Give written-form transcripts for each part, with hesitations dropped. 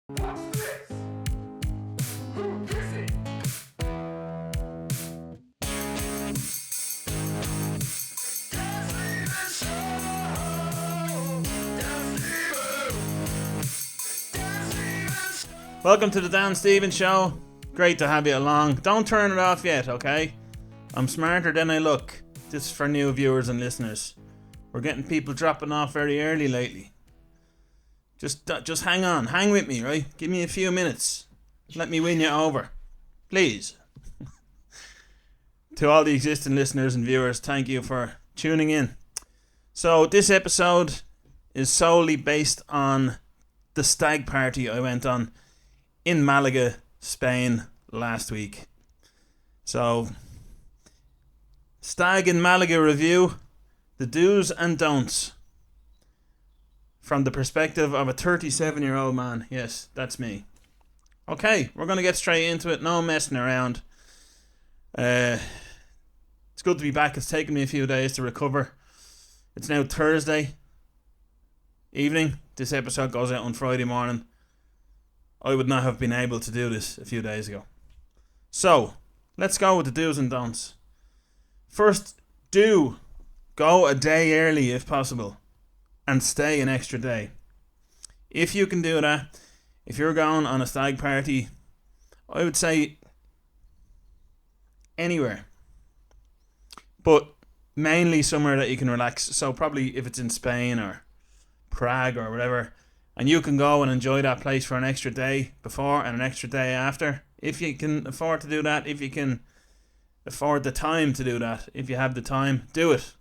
What's this? Who is it? Welcome to the Dan Stevens Show. Great to have you along. Don't turn it off yet, okay? I'm smarter than I look. This is for new viewers and listeners. We're getting people dropping off very early lately. Just hang on. Hang with me, right? Give me a few minutes. Let me win you over. Please. To all the existing listeners and viewers, thank you for tuning in. So this episode is solely based on the STAG party I went on in Malaga, Spain last week. So, STAG in Malaga review, the do's and don'ts from the perspective of a 37-year-old man. Yes, that's me. Okay, we're going to get straight into it. No messing around. It's good to be back. It's taken me a few days to recover. It's now Thursday evening. This episode goes out on Friday morning. I would not have been able to do this a few days ago. So, let's go with the do's and don'ts. First, do go a day early if possible and stay an extra day. If you can do that, if you're going on a stag party, I would say anywhere. But mainly somewhere that you can relax. So probably if it's in Spain or Prague or whatever, and you can go and enjoy that place for an extra day before and an extra day after. If you can afford to do that, if you can afford the time to do that, if you have the time, do it.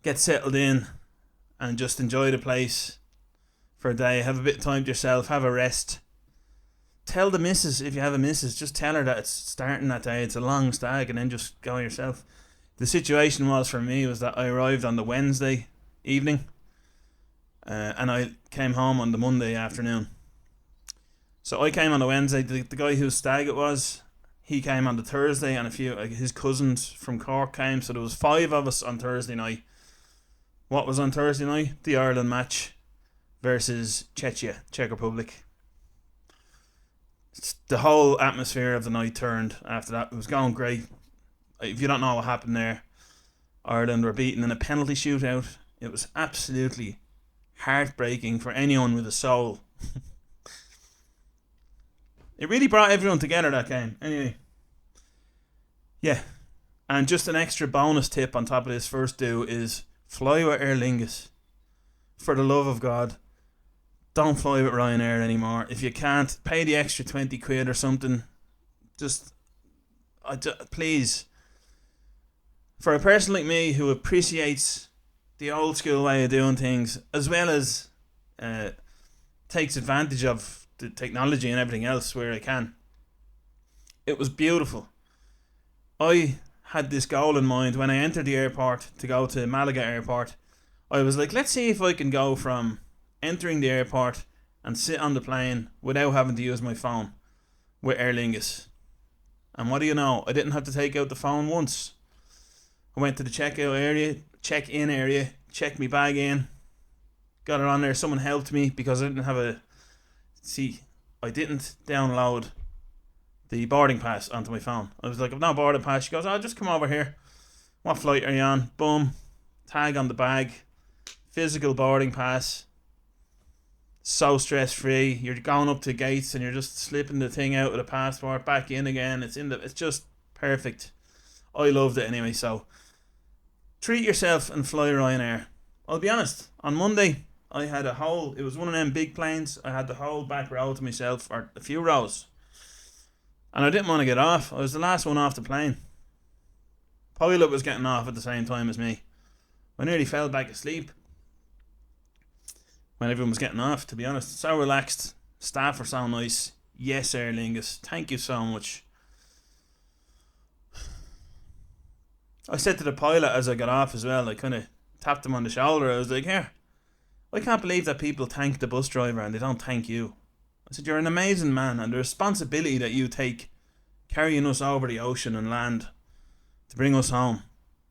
Get settled in and just enjoy the place for a day. Have a bit of time to yourself, have a rest. Tell the missus, if you have a missus, just tell her that it's starting that day, it's a long stag, and then just go yourself. The situation was for me was that I arrived on the Wednesday evening, and I came home on the Monday afternoon. So I came on the Wednesday. The guy whose stag it was, he came on the Thursday, and a few his cousins from Cork came. So there was 5 of us on Thursday night. What was on Thursday night? The Ireland match versus Czech Republic. The whole atmosphere of the night turned after that. It was going great. If you don't know what happened there, Ireland were beaten in a penalty shootout. It was absolutely heartbreaking for anyone with a soul. It really brought everyone together, that game. Anyway, yeah. And just an extra bonus tip on top of this first do is fly with Aer Lingus. For the love of God, don't fly with Ryanair anymore. If you can't, pay the extra 20 quid or something. Please. For a person like me who appreciates the old school way of doing things, as well as takes advantage of the technology and everything else where I can, it was beautiful. I had this goal in mind when I entered the airport to go to Malaga airport. I was like, let's see if I can go from entering the airport and sit on the plane without having to use my phone with Aer Lingus. And what do you know? I didn't have to take out the phone once. I went to the check-in area, checked my bag in, got it on there. Someone helped me because I didn't download the boarding pass onto my phone. I was like, I've no boarding pass. She goes, oh, just come over here. What flight are you on? Boom. Tag on the bag. Physical boarding pass. So stress free. You're going up to gates and you're just slipping the thing out of the passport, back in again. It's just perfect. I loved it anyway. So treat yourself and fly Ryanair. I'll be honest, on Monday I had it was one of them big planes. I had the whole back row to myself, or a few rows, and I didn't want to get off. I was the last one off the plane. Pilot was getting off at the same time as me. I nearly fell back asleep when everyone was getting off, to be honest. So relaxed. Staff are so nice. Yes, Aer Lingus, thank you so much. I said to the pilot as I got off as well, I kind of tapped him on the shoulder. I was like, here, I can't believe that people thank the bus driver and they don't thank you. I said, you're an amazing man, and the responsibility that you take carrying us over the ocean and land to bring us home,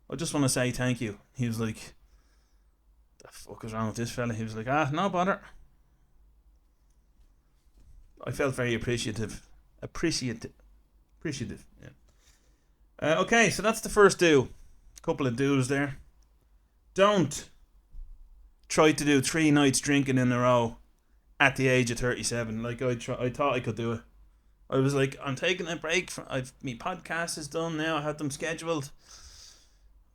I just want to say thank you. He was like, the fuck is wrong with this fella? He was like, no bother. I felt very appreciative. Yeah. Okay, so that's the first do. Couple of do's there. Don't try to do 3 nights drinking in a row at the age of 37. Like I thought I could do it. I was like, I'm taking a break from. My podcast is done now. I had them scheduled.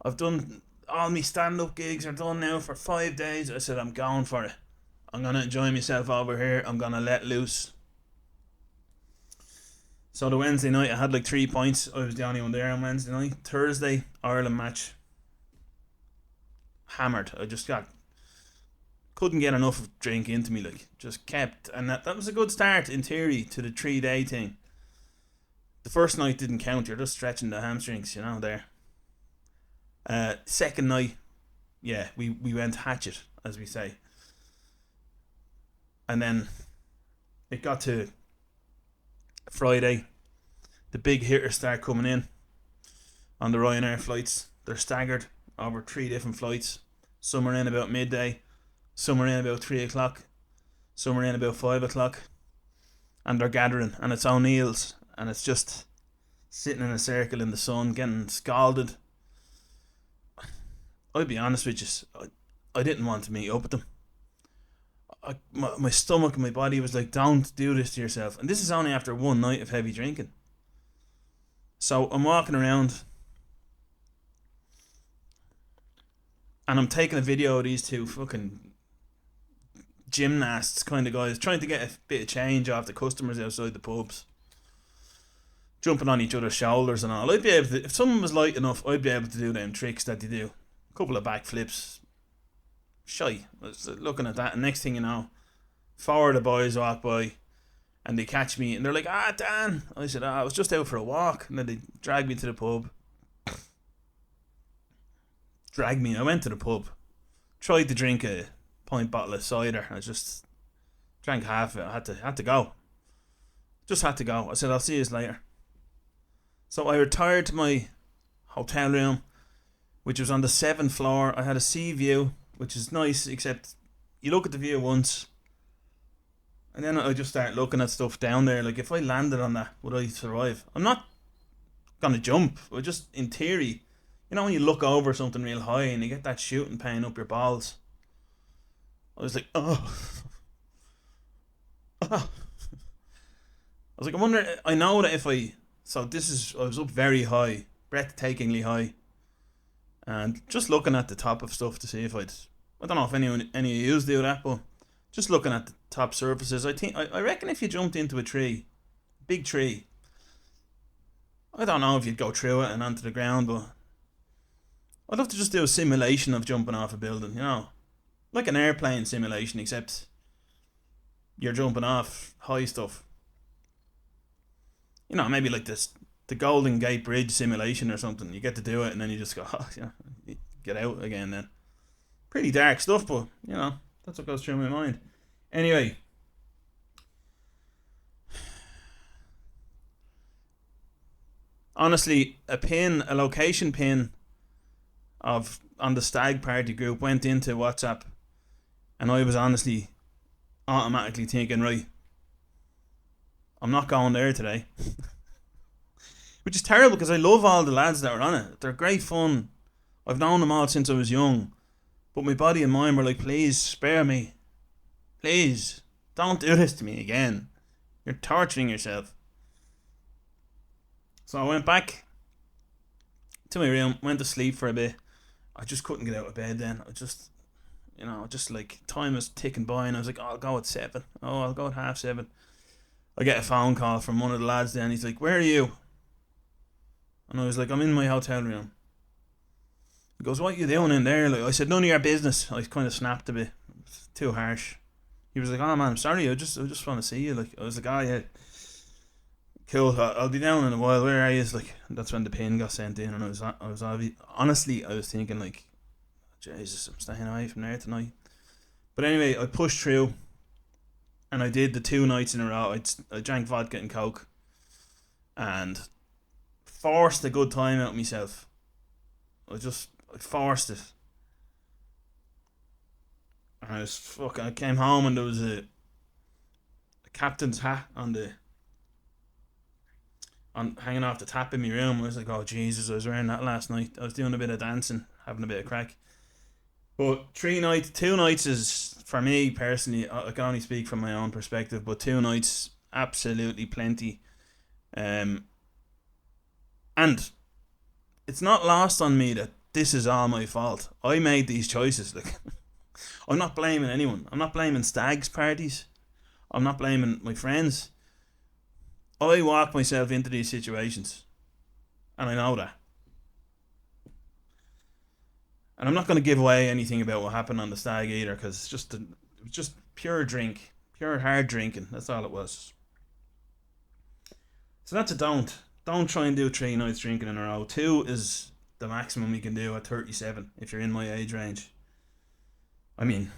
I've done all my stand-up gigs are done now for 5 days. I said I'm going for it. I'm gonna enjoy myself over here. I'm gonna let loose. So the Wednesday night I had like 3 points. I was the only one there on Wednesday night. Thursday Ireland match. Hammered. I just couldn't get enough of drink into me, like just kept, and that was a good start in theory to the 3 day thing. The first night didn't count. You're just stretching the hamstrings, there. Second night, yeah, we went hatchet, as we say. And then it got to Friday. The big hitters start coming in on the Ryanair flights. They're staggered over 3 different flights. Some are in about midday, some are in about 3 o'clock, some are in about 5 o'clock. And they're gathering, and it's O'Neill's, and it's just sitting in a circle in the sun, getting scalded. I'll be honest with you, I didn't want to meet up with them. My stomach and my body was like, don't do this to yourself. And this is only after one night of heavy drinking. So I'm walking around and I'm taking a video of these two fucking gymnasts kind of guys trying to get a bit of change off the customers outside the pubs, jumping on each other's shoulders and all. I'd be able to, if someone was light enough, I'd be able to do them tricks that they do. A couple of backflips. Shy. I was looking at that, and next thing you know, 4 of the boys walk by and they catch me and they're like, Dan. I said, I was just out for a walk. And then they dragged me to the pub. I went to the pub, tried to drink a pint bottle of cider. I just drank half of it. I had to go. Just had to go. I said, I'll see you later. So I retired to my hotel room, which was on the 7th floor. I had a sea view, which is nice, except you look at the view once and then I just start looking at stuff down there. Like, if I landed on that, would I survive? I'm not gonna jump. I just, in theory, when you look over something real high and you get that shooting pain up your balls. I was like, oh. I was like, I wonder, I know that I was up very high, breathtakingly high, and just looking at the top of stuff to see if I don't know if any of you do that, but just looking at the top surfaces, I reckon if you jumped into a tree, big tree, I don't know if you'd go through it and onto the ground, but I'd love to just do a simulation of jumping off a building, like an airplane simulation, except you're jumping off high stuff. Maybe like the Golden Gate Bridge simulation or something. You get to do it and then you just go, get out again then. Pretty dark stuff, but, that's what goes through my mind. Anyway. Honestly, a location pin on the Stag party group went into WhatsApp, and I was honestly automatically thinking, right, I'm not going there today. Which is terrible because I love all the lads that were on it. They're great fun. I've known them all since I was young. But my body and mind were like, please, spare me. Please, don't do this to me again. You're torturing yourself. So I went back to my room, went to sleep for a bit. I just couldn't get out of bed then. I just, just like time was ticking by and I was like, I'll go at 7. Oh, I'll go at 7:30. I get a phone call from one of the lads then. He's like, where are you? And I was like, I'm in my hotel room. He goes, what are you doing in there? Like, I said, none of your business. I kind of snapped a bit. It's too harsh. He was like, oh man, I'm sorry. I just want to see you. Like, I was like, oh yeah, cool. I'll be down in a while. Where are you? Like, that's when the pin got sent in, and I was honestly, I was thinking like, Jesus, I'm staying away from there tonight. But anyway, I pushed through, and I did the 2 nights in a row. I drank vodka and coke, and forced a good time out of myself. I forced it. And I came home and there was a captain's hat on hanging off the tap in my room. I was like, oh Jesus, I was wearing that last night. I was doing a bit of dancing, having a bit of crack. But 2 nights is, for me personally, I can only speak from my own perspective, but 2 nights, absolutely plenty. And it's not lost on me that this is all my fault. I made these choices. Like, I'm not blaming anyone. I'm not blaming Stag's parties. I'm not blaming my friends. I walk myself into these situations, and I know that. And I'm not going to give away anything about what happened on the Stag either, because it was just pure drink, pure hard drinking. That's all it was. So that's a don't. Don't try and do 3 nights drinking in a row. 2 is the maximum you can do at 37 if you're in my age range. I mean,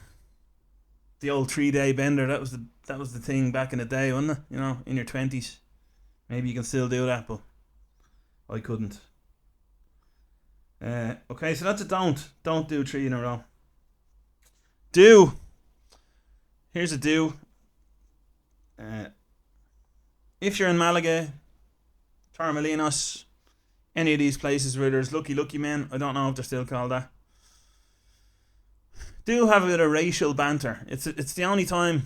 the old 3-day bender, that was the thing back in the day, wasn't it? You know, in your 20s. Maybe you can still do that, but I couldn't. Okay, so that's a don't. Don't do 3 in a row. Do. Here's a do. If you're in Malaga, Torremolinos, any of these places where there's lucky men, I don't know if they're still called that, do have a bit of racial banter. It's the only time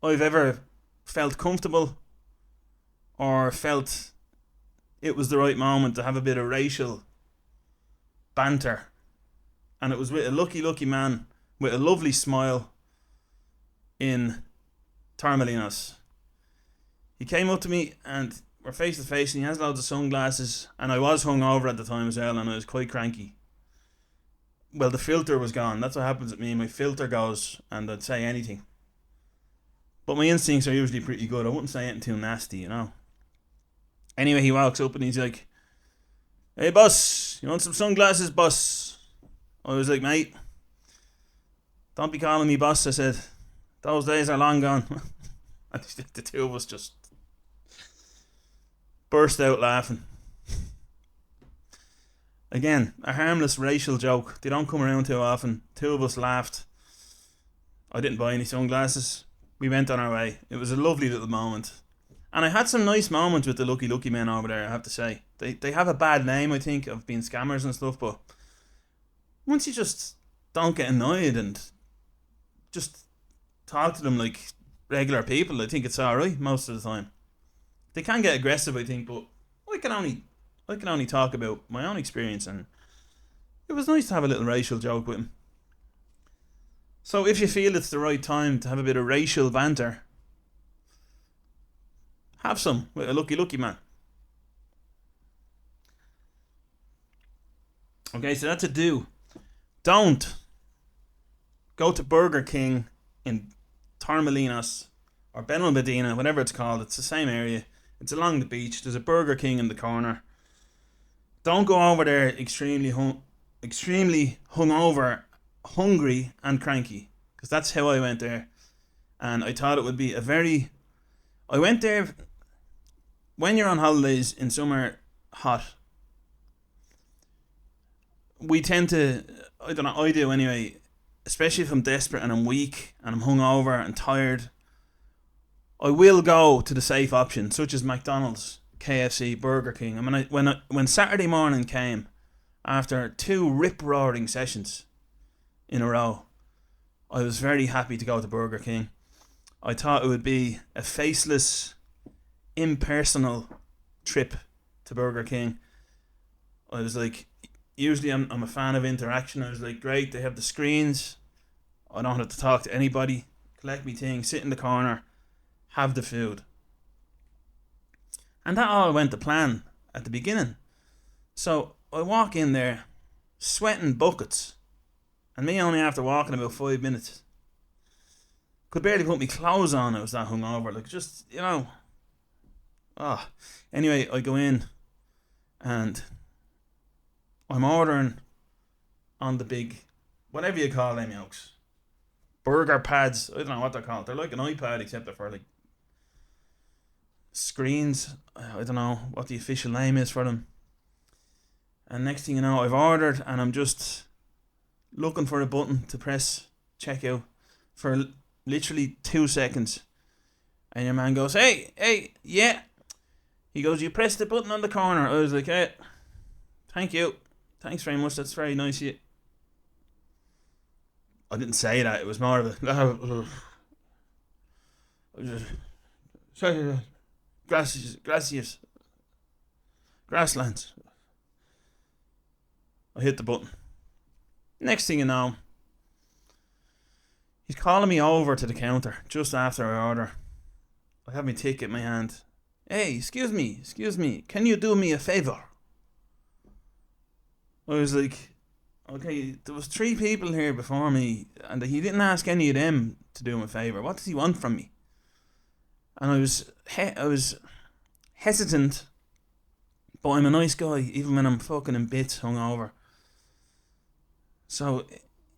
I've ever felt comfortable or felt it was the right moment to have a bit of racial banter. And it was with a lucky man with a lovely smile in Torremolinos. He came up to me and we're face to face, and he has loads of sunglasses, and I was hungover at the time as well, and I was quite cranky. Well, the filter was gone. That's what happens with me. My filter goes and I'd say anything. But my instincts are usually pretty good. I wouldn't say anything too nasty, you know. Anyway, he walks up and he's like, "Hey boss, you want some sunglasses, boss?" I was like, "Mate, don't be calling me boss," I said. "Those days are long gone." And the two of us just burst out laughing. Again, a harmless racial joke. They don't come around too often. 2 of us laughed. I didn't buy any sunglasses. We went on our way. It was a lovely little moment. And I had some nice moments with the lucky men over there, I have to say. They have a bad name, I think, of being scammers and stuff, but once you just don't get annoyed and just talk to them like regular people, I think it's alright most of the time. They can get aggressive, I think, but I can only talk about my own experience, and it was nice to have a little racial joke with him. So if you feel it's the right time to have a bit of racial banter, have some with a lucky man. Okay, so that's a do. Don't go to Burger King in Torremolinos or Benalmadena, whatever it's called. It's the same area. It's along the beach. There's a Burger King in the corner. Don't go over there extremely hungover, hungry and cranky, because that's how I went there. And I thought it would be I went there when you're on holidays in somewhere hot. We tend to, I don't know, I do anyway, especially if I'm desperate and I'm weak and I'm hungover and tired, I will go to the safe options such as McDonald's, KFC, Burger King. I mean, when Saturday morning came, after 2 rip-roaring sessions in a row, I was very happy to go to Burger King. I thought it would be a faceless, impersonal trip to Burger King. I was like, usually I'm a fan of interaction. I was like, great, they have the screens. I don't have to talk to anybody. Collect me thing, sit in the corner, have the food. And that all went to plan at the beginning. So I walk in there, sweating buckets, and me only after walking about 5 minutes. Could barely put my clothes on, I was that hungover. Like, just, you know. Anyway, I go in, and I'm ordering on the big, whatever you call them yokes, burger pads. I don't know what they're called. They're like an iPad, except they're for like screens. I don't know what the official name is for them. And next thing you know, I've ordered, and I'm just looking for a button to press checkout for literally 2 seconds. And your man goes, hey, yeah. He goes, you press the button on the corner. I was like, yeah, thank you. Thanks very much. That's very nice of you. I didn't say that. It was more of a... Gracias. Grasslands. I hit the button. Next thing you know, he's calling me over to the counter just after I order. I have my ticket in my hand. Hey, excuse me, can you do me a favour? I was like, okay, there was 3 people here before me, and he didn't ask any of them to do him a favour. What does he want from me? And I was hesitant, but I'm a nice guy, even when I'm fucking in bits hungover. So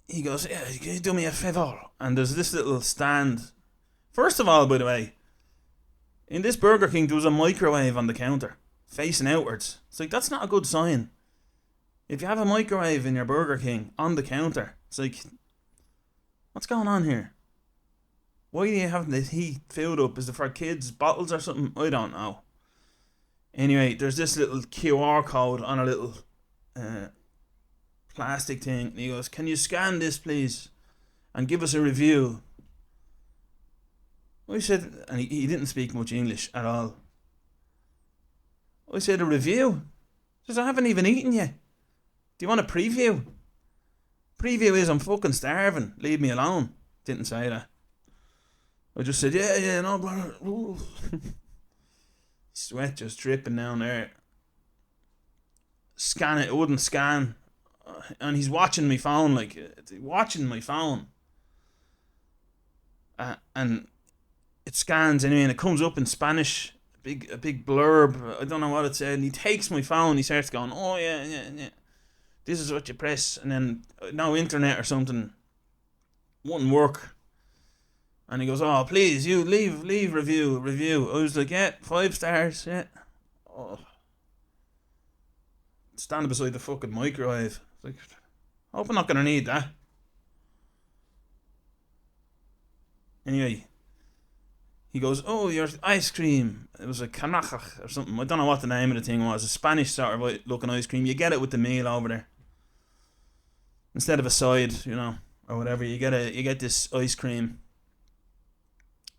he goes, yeah, can you do me a favour? And there's this little stand. First of all, by the way, in this Burger King, there was a microwave on the counter, facing outwards. It's like, that's not a good sign. If you have a microwave in your Burger King on the counter, it's like, what's going on here? Why are you having to heat food up? Is it for kids' bottles or something? I don't know. Anyway, there's this little QR code on a little plastic thing. And he goes, can you scan this, please? And give us a review. I said, and he didn't speak much English at all. I said, a review? He says, I haven't even eaten yet. Do you want a preview? Preview is, I'm fucking starving. Leave me alone. Didn't say that. I just said, yeah, no bother. Sweat just dripping down there. Scan it. It wouldn't scan. And he's watching my phone, like, watching my phone. And it scans anyway, and it comes up in Spanish. A big blurb. I don't know what it said. And he takes my phone. He starts going, oh, yeah. This is what you press. And then, no internet or something. Wouldn't work. And he goes, oh, please, you leave review. I was like, yeah, 5 stars, yeah. Oh. Standing beside the fucking microwave. It's like, hope I'm not going to need that. Anyway, he goes, oh, your ice cream. It was a canaja or something. I don't know what the name of the thing was. A Spanish sort of looking ice cream. You get it with the meal over there. Instead of a side, you know, or whatever, you get this ice cream.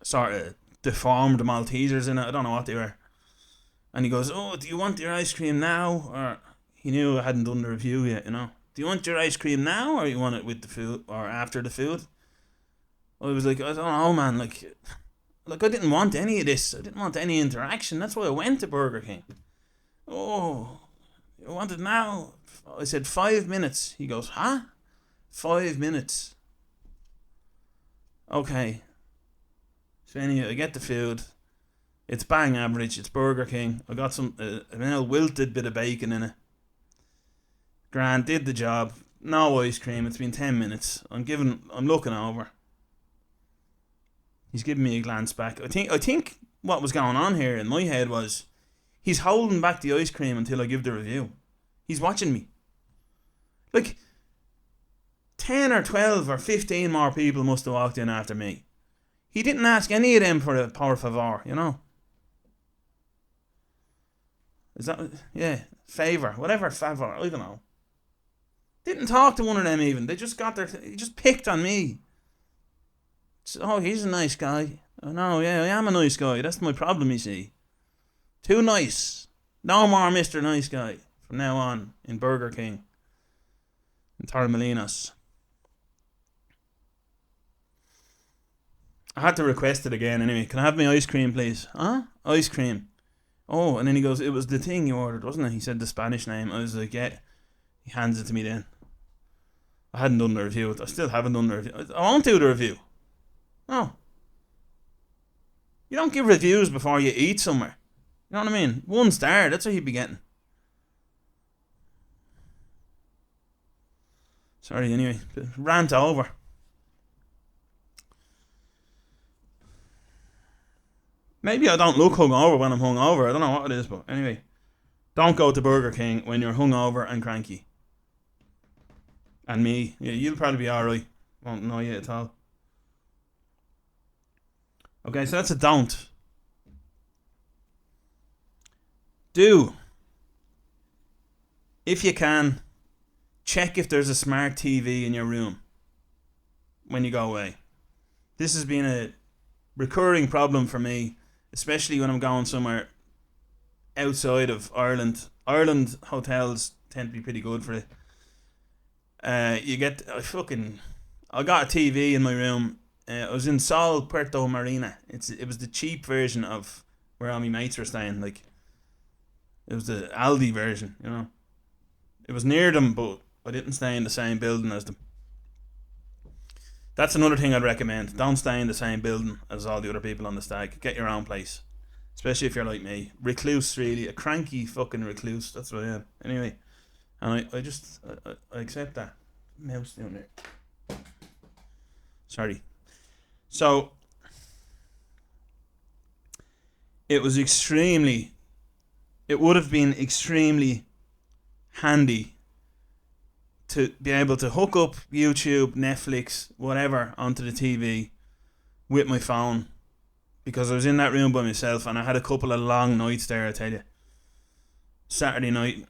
Sort of deformed Maltesers in it. I don't know what they were. And he goes, oh, do you want your ice cream now? Or he knew I hadn't done the review yet, you know. Do you want your ice cream now, or you want it with the food, or after the food? I was like, I don't know, man. Like I didn't want any of this. I didn't want any interaction. That's why I went to Burger King. Oh, you want it now? I said 5 minutes. He goes, huh? 5 minutes. Okay. So anyway, I get the food. It's bang average. It's Burger King. I got some a wilted bit of bacon in it. Grand, did the job. No ice cream. It's been 10 minutes. I'm looking over. He's giving me a glance back. I think what was going on here in my head was he's holding back the ice cream until I give the review. He's watching me. Like 10 or 12 or 15 more people must have walked in after me. He didn't ask any of them for a por favor, you know. Is that, yeah, favour, whatever favor, I don't know. Didn't talk to one of them even. They just he just picked on me. Oh, he's a nice guy. Oh no, yeah, I am a nice guy. That's my problem, you see. Too nice. No more Mr. Nice Guy from now on in Burger King in Torremolinos. I had to request it again anyway. Can I have my ice cream, please? Huh? Ice cream. Oh, and then he goes, it was the thing you ordered, wasn't it? He said the Spanish name. I was like, yeah. He hands it to me then. I hadn't done the review. I still haven't done the review. I won't do the review. No. You don't give reviews before you eat somewhere. You know what I mean? 1 star, that's what you'd be getting. Sorry, anyway. Rant over. Maybe I don't look hungover when I'm hungover. I don't know what it is, but anyway. Don't go to Burger King when you're hungover and cranky. And me. Yeah, you'll probably be alright. Won't know you at all. Okay, so that's a don't. Do, if you can, check if there's a smart TV in your room when you go away. This has been a recurring problem for me, especially when I'm going somewhere outside of Ireland. Ireland hotels tend to be pretty good for it. I got a TV in my room. I was in Sol Puerto Marina. It was the cheap version of where all my mates were staying. Like, it was the Aldi version, you know. It was near them, but I didn't stay in the same building as them. That's another thing I'd recommend. Don't stay in the same building as all the other people on the stag. Get your own place. Especially if you're like me. Recluse, really. A cranky fucking recluse. That's what I am. Anyway. And I accept that. Mouse down there. Sorry. So, it would have been extremely handy to be able to hook up YouTube, Netflix, whatever onto the TV with my phone, because I was in that room by myself and I had a couple of long nights there, I tell you. Saturday night,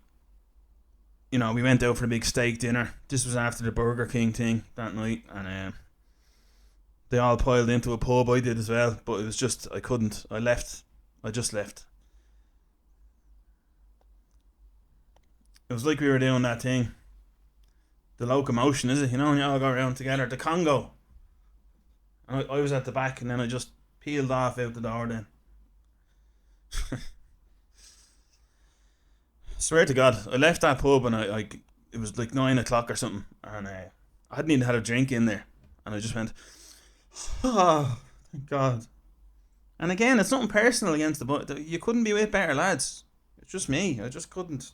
you know, we went out for a big steak dinner. This was after the Burger King thing that night, and they all piled into a pub. I did as well, but it was just, I couldn't. I just left. It was like we were doing that thing. The locomotion, is it? You know, when you all go around together. The Congo. And I was at the back, and then I just peeled off out the door then. Swear to God, I left that pub and it was like 9 o'clock or something, and I hadn't even had a drink in there, and I just went, oh, thank God. And again, it's nothing personal against the boy. You couldn't be with better lads. It's just me. I just couldn't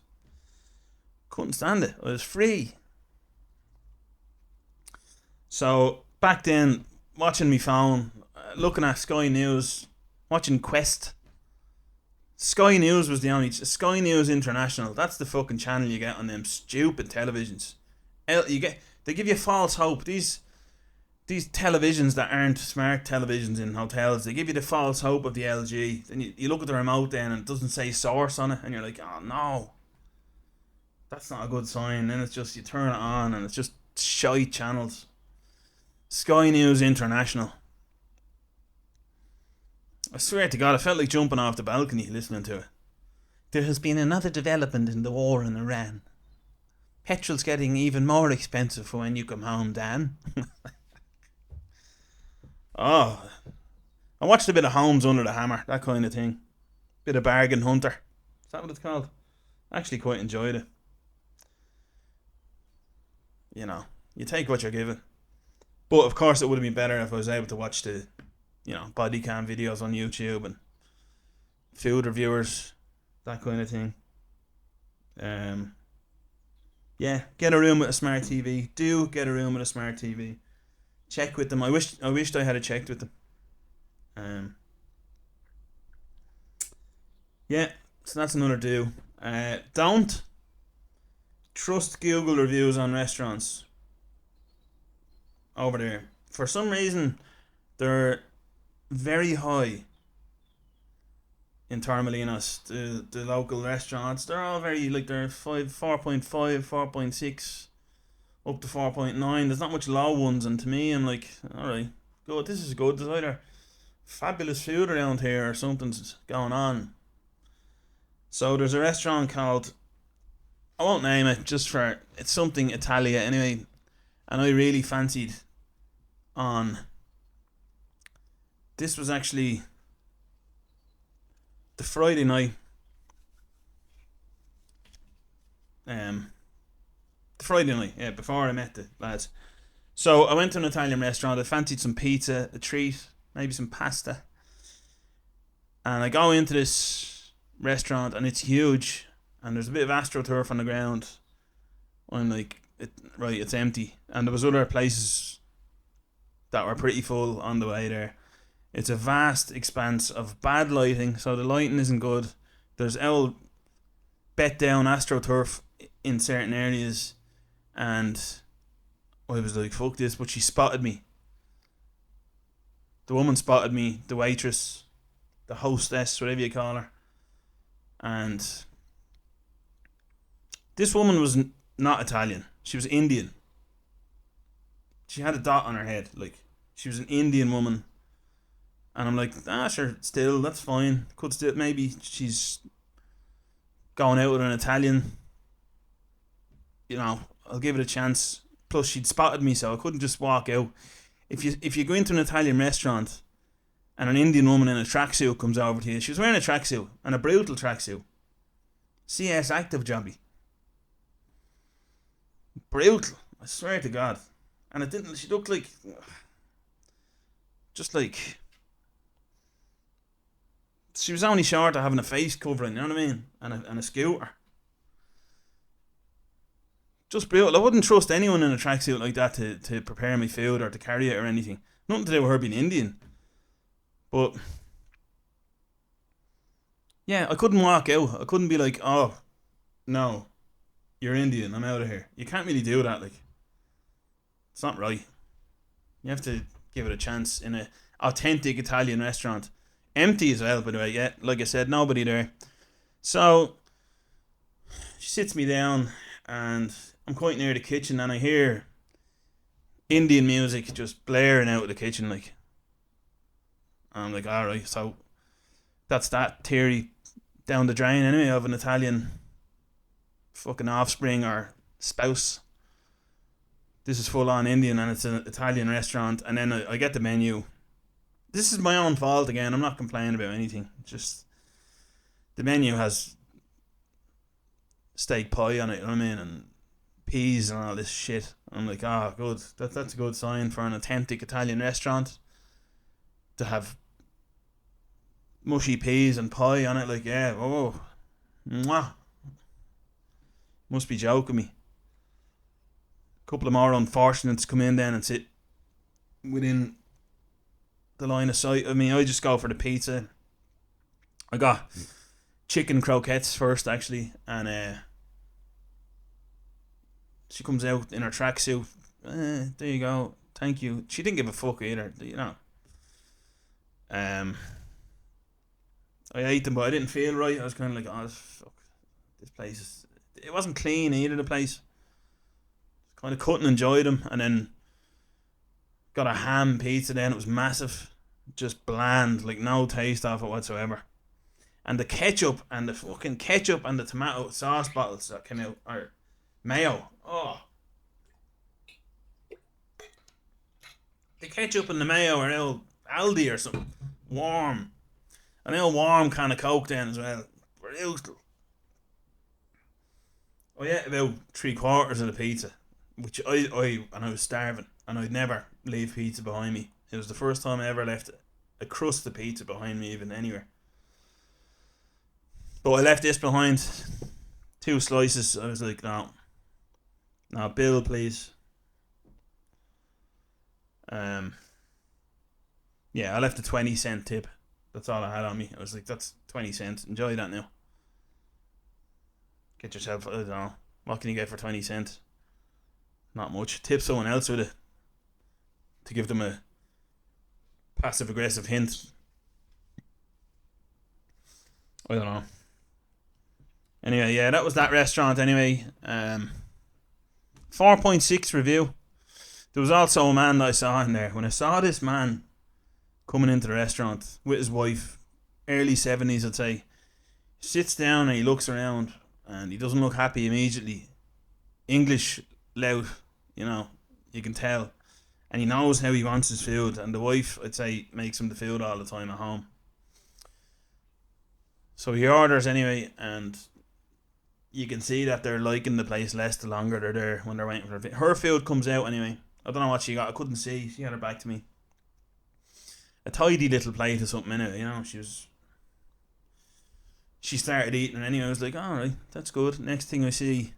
stand it. I was free. So back then, watching my phone, looking at Sky News, watching Quest. Sky News was the only Sky News International. That's the fucking channel you get on them stupid televisions. They give you false hope. These televisions that aren't smart televisions in hotels, they give you the false hope of the LG. Then you look at the remote then and it doesn't say source on it, and you're like, oh no, that's not a good sign. Then it's just, you turn it on and it's just shite channels. Sky News International. I swear to God, I felt like jumping off the balcony listening to it. There has been another development in the war in Iran. Petrol's getting even more expensive for when you come home, Dan. Oh, I watched a bit of Holmes Under the Hammer, that kind of thing. Bit of Bargain Hunter. Is that what it's called? I actually quite enjoyed it. You know, you take what you're given. But of course it would have been better if I was able to watch the, you know, body cam videos on YouTube and food reviewers, that kind of thing. Yeah, get a room with a smart TV. Do get a room with a smart TV. Check with them. I wished I had checked with them. Yeah, so that's another do. Don't trust Google reviews on restaurants over there. For some reason, they're very high in Torremolinos. The local restaurants, they're all very, like, they're 4.5, 4.6, up to 4.9. There's not much low ones, and to me, I'm like, alright, good, this is good. There's either fabulous food around here or something's going on. So there's a restaurant called, I won't name it, just for, it's something Italia anyway, and I really fancied on, this was actually the Friday night, before I met the lads. So I went to an Italian restaurant. I fancied some pizza, a treat, maybe some pasta, and I go into this restaurant and it's huge, and there's a bit of AstroTurf on the ground. I'm like, it's empty, and there was other places that were pretty full on the way there. It's a vast expanse of bad lighting, so the lighting isn't good. There's old bet down AstroTurf in certain areas, and I was like, fuck this, but she spotted me. the woman spotted me, the waitress, the hostess, whatever you call her, and this woman was not Italian. She was Indian. She had a dot on her head, like she was an Indian woman. And I'm like, sure, still, that's fine. Could still, maybe she's going out with an Italian. You know, I'll give it a chance. Plus, she'd spotted me, so I couldn't just walk out. If you go into an Italian restaurant and an Indian woman in a tracksuit comes over to you, she was wearing a tracksuit, and a brutal tracksuit. CS active jobby. Brutal, I swear to God. And it didn't, she looked like, just like, she was only short of having a face covering, you know what I mean? And a scooter. Just brutal. I wouldn't trust anyone in a tracksuit like that to prepare me food or to carry it or anything. Nothing to do with her being Indian. But yeah, I couldn't walk out. I couldn't be like, oh, no, you're Indian, I'm out of here. You can't really do that, like. It's not right. You have to give it a chance in a authentic Italian restaurant. Empty as well, by the way, yeah. Like I said, nobody there. So she sits me down and I'm quite near the kitchen and I hear Indian music just blaring out of the kitchen, like. I'm like, alright, so that's that theory down the drain anyway of an Italian fucking offspring or spouse. This is full on Indian and it's an Italian restaurant. And then I get the menu. This is my own fault again. I'm not complaining about anything. Just the menu has steak pie on it, you know what I mean? And peas and all this shit. I'm like, good. That's a good sign for an authentic Italian restaurant to have mushy peas and pie on it. Like, yeah, oh, mwah. Must be joking me. Couple of more unfortunates come in then and sit within the line of sight of me. I just go for the pizza. I got chicken croquettes first, actually, and she comes out in her tracksuit. There you go, thank you. She didn't give a fuck either, you know. I ate them, but I didn't feel right. I was kind of like, oh, fuck, this place is. It wasn't clean either, the place. Kind of couldn't enjoy them, and then got a ham pizza. Then it was massive, just bland, like no taste off it whatsoever. And the ketchup and the fucking ketchup and the tomato sauce bottles that came out, or mayo. Oh, the ketchup and the mayo are now Aldi or something. Warm, an old warm can of Coke then as well. Brutal. I ate about 3/4 of the pizza. Which I was starving, and I'd never leave pizza behind me. It was the first time I ever left a crust of pizza behind me, even anywhere. But I left this behind, 2 slices. I was like, no, bill, please. Yeah, I left a 20-cent tip. That's all I had on me. I was like, that's 20 cents. Enjoy that now. Get yourself, I don't know, what can you get for 20 cents? Not much. Tip someone else with it to give them a passive aggressive hint. I don't know. Anyway, yeah, that was that restaurant anyway. 4.6 review. There was also a man that I saw in there. When I saw this man coming into the restaurant with his wife, early 70s I'd say, he sits down and he looks around and he doesn't look happy immediately. English loud, you know, you can tell. And he knows how he wants his food, and the wife, I'd say, makes him the food all the time at home. So he orders anyway, and you can see that they're liking the place less the longer they're there when they're waiting for her food comes out anyway. I don't know what she got, I couldn't see, she had her back to me. A tidy little plate or something in it, you know, she started eating and anyway I was like, alright, that's good. Next thing I see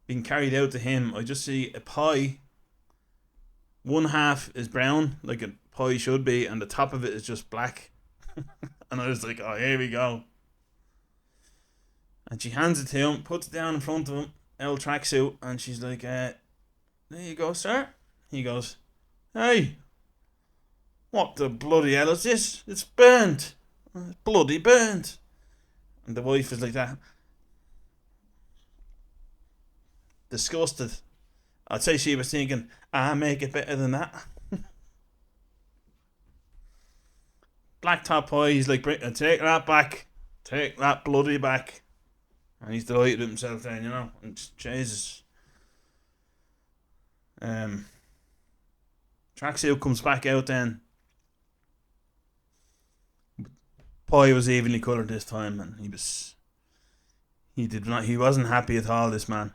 being carried out to him, I just see a pie. One half is brown, like a pie should be, and the top of it is just black. And I was like, oh, here we go. And she hands it to him, puts it down in front of him, old tracksuit, and she's like, there you go, sir. He goes, hey. What the bloody hell is this? It's burnt. It's bloody burnt. And the wife is like that. Disgusted. I'd say she was thinking, make it better than that. Black top pie, he's like, take that back. Take that bloody back. And he's delighted with himself then, you know. And Jesus. Tracksuit comes back out then. Pie was evenly coloured this time, and he wasn't happy at all, this man.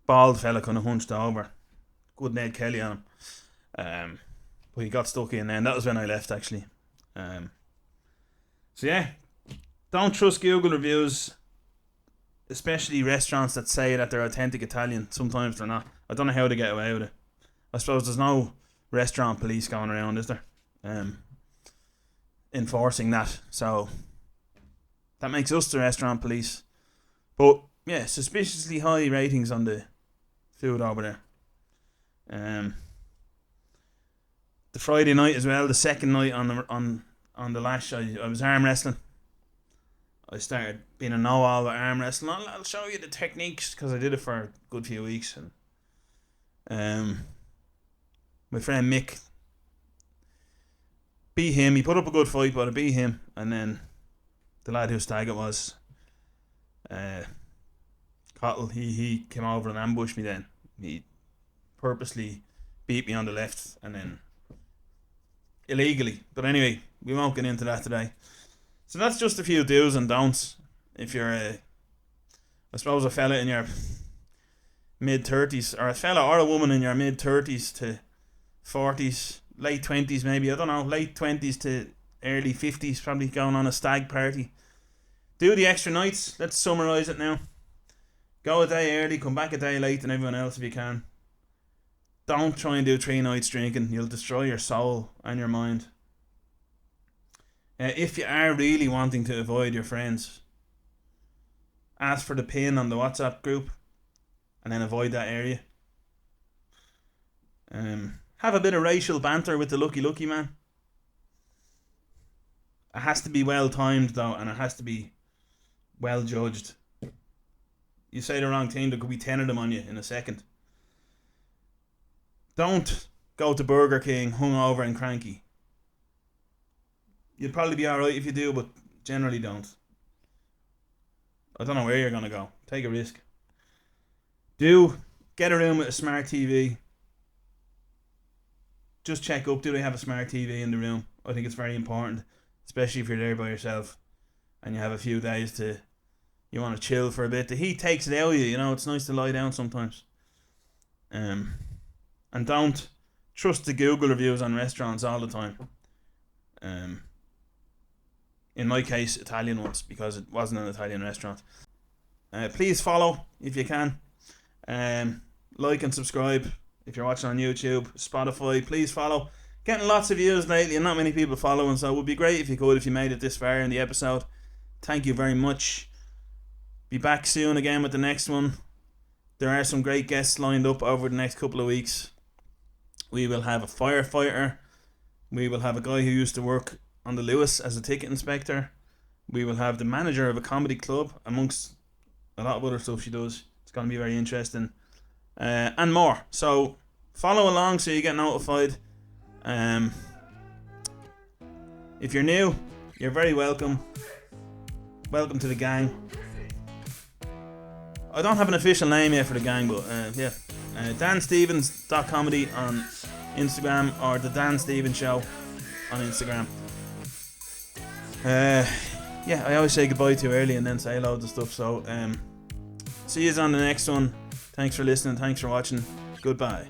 Bald fella kind of hunched over. Good Ned Kelly on him. But he got stuck in then. That was when I left, actually. So yeah, don't trust Google reviews, especially restaurants that say that they're authentic Italian. Sometimes they're not. I don't know how they get away with it. I suppose there's no restaurant police going around, is there? Enforcing that. So that makes us the restaurant police. But yeah, suspiciously high ratings on the food over there. The Friday night as well, the second night on the lash, I was arm wrestling. I started being a know-all with arm wrestling. I'll show you the techniques because I did it for a good few weeks. And my friend Mick beat him. He put up a good fight, but I beat him. And then the lad whose STAG it was, Cottle, he came over and ambushed me then. He purposely beat me on the left and then illegally. But anyway, we won't get into that today. So that's just a few do's and don'ts. If you're I suppose a fella in your mid-30s, or a fella or a woman in your mid-30s to 40s, late 20s maybe, I don't know, late 20s to early 50s, probably going on a stag party. Do the extra nights. Let's summarise it now. Go a day early, come back a day late than everyone else if you can. Don't try and do 3 nights drinking. You'll destroy your soul and your mind. If you are really wanting to avoid your friends, ask for the pin on the WhatsApp group and then avoid that area. Have a bit of racial banter with the lucky man. It has to be well timed though, and it has to be well judged. You say the wrong thing, there could be 10 of them on you in a second. Don't go to Burger King hungover and cranky. You'll probably be alright if you do, but generally don't. I don't know where you're going to go. Take a risk. Do get a room with a smart TV. Just check up, do they have a smart TV in the room? I think it's very important, especially if you're there by yourself and you have a few days you want to chill for a bit. The heat takes it out of you, you know, it's nice to lie down sometimes. And don't trust the Google reviews on restaurants all the time. In my case, Italian ones, because it wasn't an Italian restaurant. Please follow if you can. Like and subscribe if you're watching on YouTube, Spotify. Please follow. Getting lots of views lately and not many people following, so it would be great if you could, if you made it this far in the episode. Thank you very much. Be back soon again with the next one. There are some great guests lined up over the next couple of weeks. We will have a firefighter. We will have a guy who used to work on the Lewis as a ticket inspector. We will have the manager of a comedy club, amongst a lot of other stuff she does. It's going to be very interesting. And more. So follow along so you get notified. If you're new, you're very welcome. Welcome to the gang. I don't have an official name yet for the gang, but yeah. DanStevens.comedy on Instagram, or The Dan Stevens Show on Instagram. Yeah, I always say goodbye too early and then say loads of stuff. So see you on the next one. Thanks for listening. Thanks for watching. Goodbye.